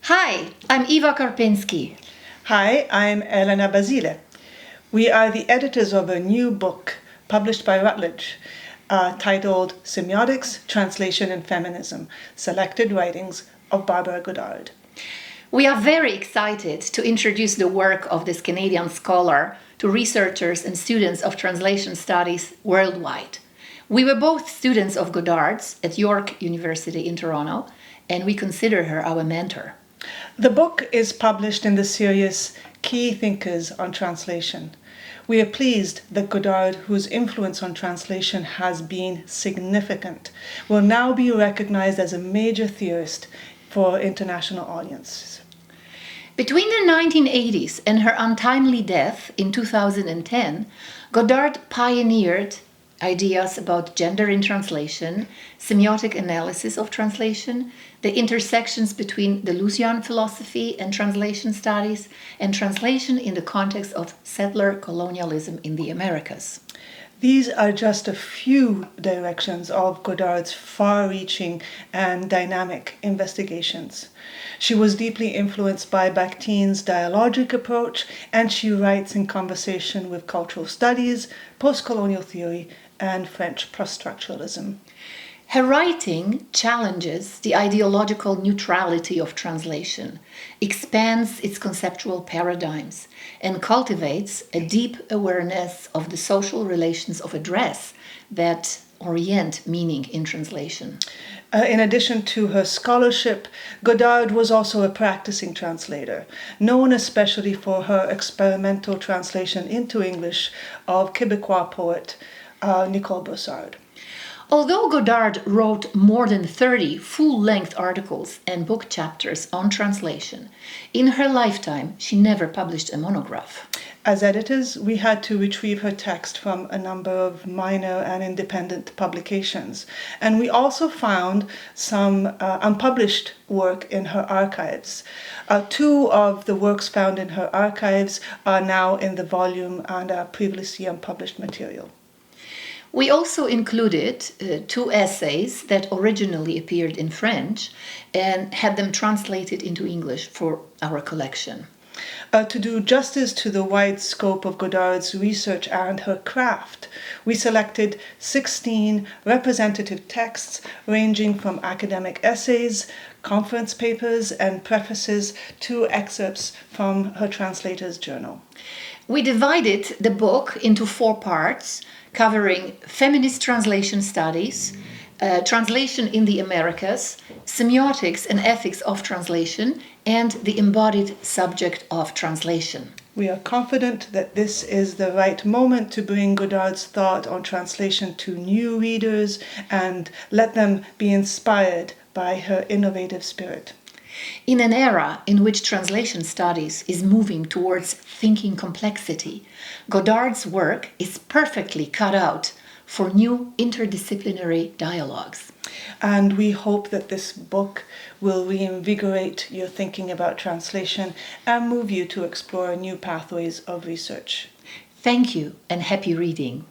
Hi, I'm Eva Karpinski. Hi, I'm Elena Basile. We are the editors of a new book published by Routledge titled Semiotics, Translation and Feminism, Selected Writings of Barbara Godard. We are very excited to introduce the work of this Canadian scholar to researchers and students of translation studies worldwide. We were both students of Godard's at York University in Toronto, and we consider her our mentor. The book is published in the series Key Thinkers on Translation. We are pleased that Godard, whose influence on translation has been significant, will now be recognized as a major theorist for international audiences. Between the 1980s and her untimely death in 2010, Godard pioneered ideas about gender in translation, semiotic analysis of translation, the intersections between the Lucian philosophy and translation studies, and translation in the context of settler colonialism in the Americas. These are just a few directions of Godard's far-reaching and dynamic investigations. She was deeply influenced by Bakhtin's dialogic approach, and she writes in conversation with cultural studies, post-colonial theory, and French post-structuralism. Her writing challenges the ideological neutrality of translation, expands its conceptual paradigms, and cultivates a deep awareness of the social relations of address that orient meaning in translation. In addition to her scholarship, Godard was also a practicing translator, known especially for her experimental translation into English of Quebecois poet Nicole Brossard. Although Godard wrote more than 30 full-length articles and book chapters on translation, in her lifetime she never published a monograph. As editors, we had to retrieve her text from a number of minor and independent publications, and we also found some unpublished work in her archives. Two of the works found in her archives are now in the volume and are previously unpublished material. We also included two essays that originally appeared in French and had them translated into English for our collection. To do justice to the wide scope of Godard's research and her craft, we selected 16 representative texts ranging from academic essays, conference papers, and prefaces to excerpts from her translator's journal. We divided the book into 4 parts, covering feminist translation studies, translation in the Americas, semiotics and ethics of translation, and the embodied subject of translation. We are confident that this is the right moment to bring Godard's thought on translation to new readers and let them be inspired by her innovative spirit. In an era in which translation studies is moving towards thinking complexity, Godard's work is perfectly cut out for new interdisciplinary dialogues. And we hope that this book will reinvigorate your thinking about translation and move you to explore new pathways of research. Thank you and happy reading.